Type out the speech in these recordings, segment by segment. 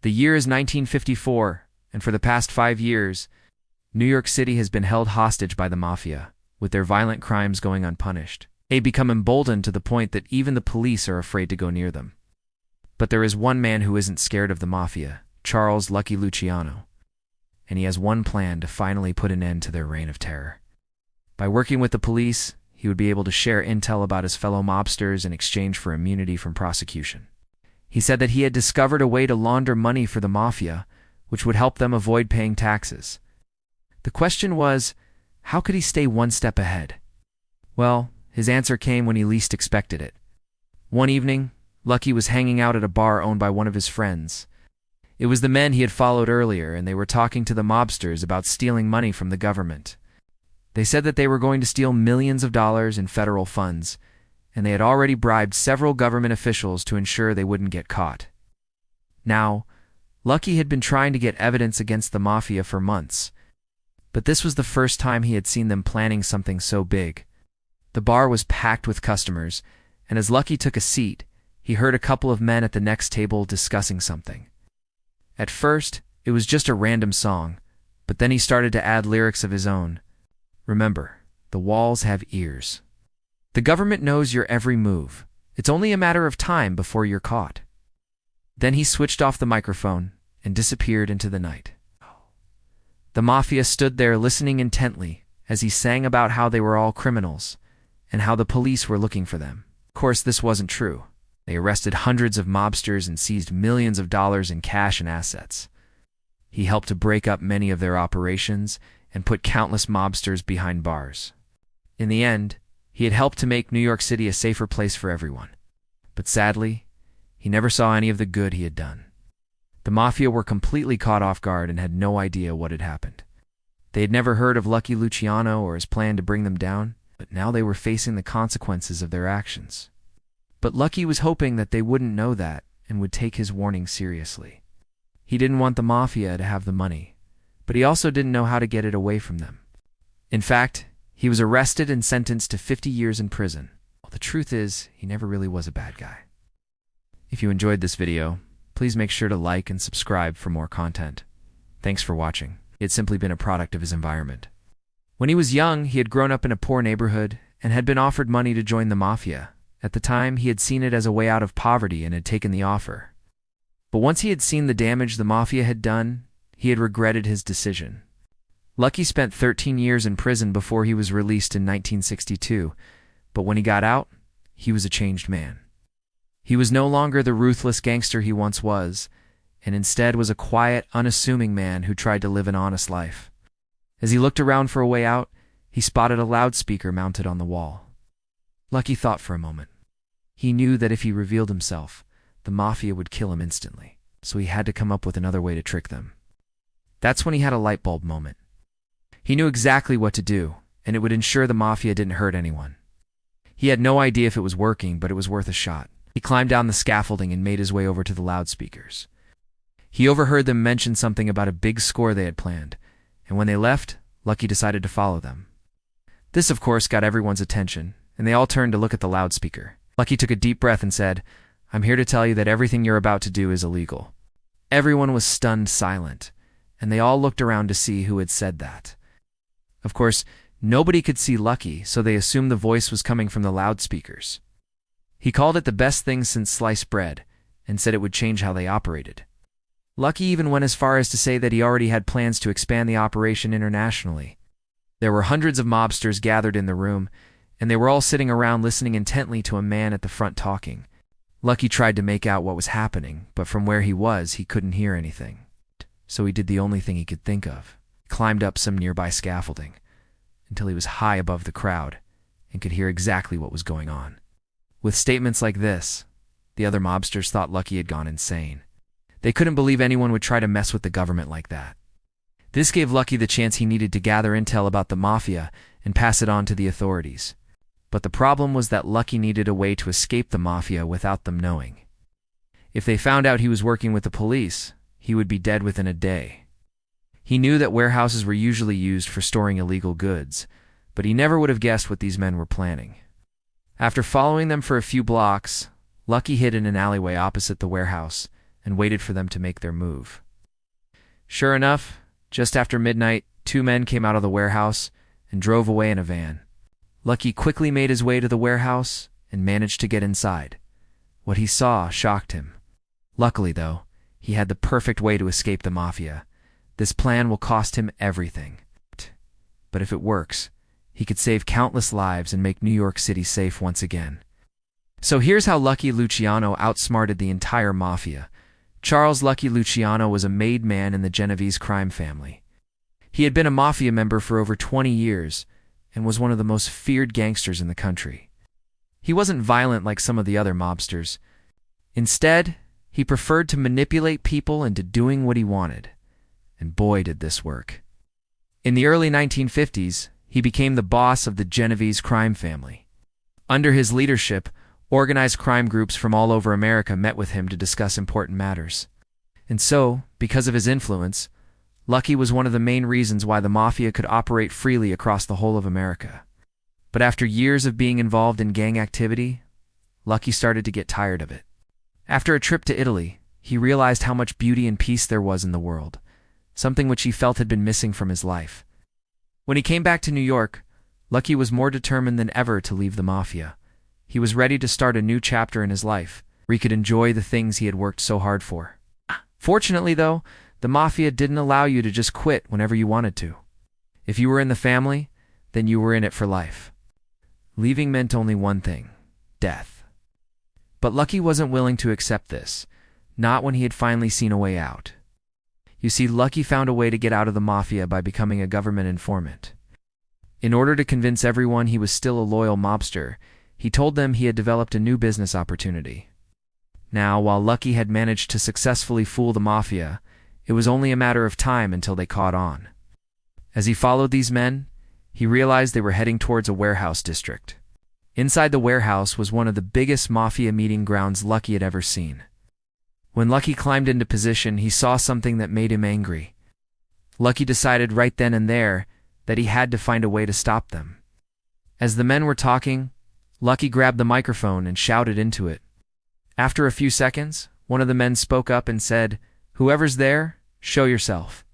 The year is 1954, and for the past 5 years, New York City has been held hostage by the Mafia, with their violent crimes going unpunished. They become emboldened to the point that even the police are afraid to go near them. But there is one man who isn't scared of the Mafia, Charles "Lucky" Luciano, and he has one plan to finally put an end to their reign of terror. By working with the police, he would be able to share intel about his fellow mobsters in exchange for immunity from prosecution. He said that he had discovered a way to launder money for the Mafia, which would help them avoid paying taxes. The question was, how could he stay one step ahead? Well, his answer came when he least expected it. One evening, Lucky was hanging out at a bar owned by one of his friends. It was the men he had followed earlier, and they were talking to the mobsters about stealing money from the government. They said that they were going to steal millions of dollars in federal funds, and they had already bribed several government officials to ensure they wouldn't get caught. Now, Lucky had been trying to get evidence against the Mafia for months, but this was the first time he had seen them planning something so big. The bar was packed with customers, and as Lucky took a seat, he heard a couple of men at the next table discussing something. At first, it was just a random song, but then he started to add lyrics of his own. Remember, the walls have ears. The government knows your every move. It's only a matter of time before you're caught. Then he switched off the microphone and disappeared into the night. The Mafia stood there listening intently as he sang about how they were all criminals and how the police were looking for them. Of course, this wasn't true. They arrested hundreds of mobsters and seized millions of dollars in cash and assets. He helped to break up many of their operations and put countless mobsters behind bars. In the end, he had helped to make New York City a safer place for everyone. But sadly, he never saw any of the good he had done. The Mafia were completely caught off guard and had no idea what had happened. They had never heard of Lucky Luciano or his plan to bring them down, but now they were facing the consequences of their actions. But Lucky was hoping that they wouldn't know that and would take his warning seriously. He didn't want the Mafia to have the money, but he also didn't know how to get it away from them. In fact, he was arrested and sentenced to 50 years in prison. Well, the truth is, he never really was a bad guy. If you enjoyed this video, please make sure to like and subscribe for more content. Thanks for watching. He had simply been a product of his environment. When he was young, he had grown up in a poor neighborhood and had been offered money to join the Mafia. At the time, he had seen it as a way out of poverty and had taken the offer. But once he had seen the damage the Mafia had done, he had regretted his decision. Lucky spent 13 years in prison before he was released in 1962, but when he got out, he was a changed man. He was no longer the ruthless gangster he once was, and instead was a quiet, unassuming man who tried to live an honest life. As he looked around for a way out, he spotted a loudspeaker mounted on the wall. Lucky thought for a moment. He knew that if he revealed himself, the Mafia would kill him instantly, so he had to come up with another way to trick them. That's when he had a light bulb moment. He knew exactly what to do, and it would ensure the Mafia didn't hurt anyone. He had no idea if it was working, but it was worth a shot. He climbed down the scaffolding and made his way over to the loudspeakers. He overheard them mention something about a big score they had planned, and when they left, Lucky decided to follow them. This, of course, got everyone's attention, and they all turned to look at the loudspeaker. Lucky took a deep breath and said, "I'm here to tell you that everything you're about to do is illegal." Everyone was stunned silent, and they all looked around to see who had said that. Of course, nobody could see Lucky, so they assumed the voice was coming from the loudspeakers. He called it the best thing since sliced bread, and said it would change how they operated. Lucky even went as far as to say that he already had plans to expand the operation internationally. There were hundreds of mobsters gathered in the room, and they were all sitting around listening intently to a man at the front talking. Lucky tried to make out what was happening, but from where he was, he couldn't hear anything. So he did the only thing he could think of. He climbed up some nearby scaffolding until he was high above the crowd and could hear exactly what was going on. With statements like this, the other mobsters thought Lucky had gone insane. They couldn't believe anyone would try to mess with the government like that. This gave Lucky the chance he needed to gather intel about the Mafia and pass it on to the authorities. But the problem was that Lucky needed a way to escape the Mafia without them knowing. If they found out he was working with the police, he would be dead within a day. He knew that warehouses were usually used for storing illegal goods, but he never would have guessed what these men were planning. After following them for a few blocks, Lucky hid in an alleyway opposite the warehouse and waited for them to make their move. Sure enough, just after midnight, two men came out of the warehouse and drove away in a van. Lucky quickly made his way to the warehouse and managed to get inside. What he saw shocked him. Luckily, though, he had the perfect way to escape the Mafia. This plan will cost him everything. But if it works, he could save countless lives and make New York City safe once again. So here's how Lucky Luciano outsmarted the entire Mafia. Charles Lucky Luciano was a made man in the Genovese crime family. He had been a Mafia member for over 20 years and was one of the most feared gangsters in the country. He wasn't violent like some of the other mobsters. Instead, he preferred to manipulate people into doing what he wanted. And boy, did this work. In the early 1950s, he became the boss of the Genovese crime family. Under his leadership, organized crime groups from all over America met with him to discuss important matters. And so, because of his influence, Lucky was one of the main reasons why the Mafia could operate freely across the whole of America. But after years of being involved in gang activity, Lucky started to get tired of it. After a trip to Italy, he realized how much beauty and peace there was in the world, something which he felt had been missing from his life. When he came back to New York, Lucky was more determined than ever to leave the Mafia. He was ready to start a new chapter in his life, where he could enjoy the things he had worked so hard for. Fortunately, though, the Mafia didn't allow you to just quit whenever you wanted to. If you were in the family, then you were in it for life. Leaving meant only one thing: death. But Lucky wasn't willing to accept this, not when he had finally seen a way out. You see, Lucky found a way to get out of the Mafia by becoming a government informant. In order to convince everyone he was still a loyal mobster, he told them he had developed a new business opportunity. Now, while Lucky had managed to successfully fool the Mafia, it was only a matter of time until they caught on. As he followed these men, he realized they were heading towards a warehouse district. Inside the warehouse was one of the biggest Mafia meeting grounds Lucky had ever seen. When Lucky climbed into position, he saw something that made him angry. Lucky decided right then and there that he had to find a way to stop them. As the men were talking, Lucky grabbed the microphone and shouted into it. After a few seconds, one of the men spoke up and said, "Whoever's there, show yourself."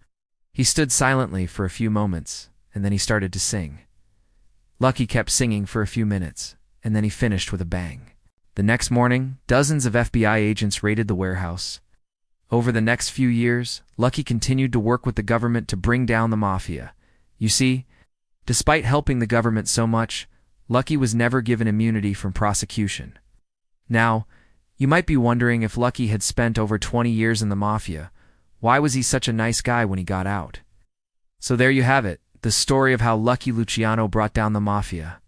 He stood silently for a few moments, and then he started to sing. Lucky kept singing for a few minutes, and then he finished with a bang. The next morning, dozens of FBI agents raided the warehouse. Over the next few years, Lucky continued to work with the government to bring down the Mafia. You see, despite helping the government so much, Lucky was never given immunity from prosecution. Now, you might be wondering, if Lucky had spent over 20 years in the Mafia, why was he such a nice guy when he got out? So there you have it, the story of how Lucky Luciano brought down the Mafia.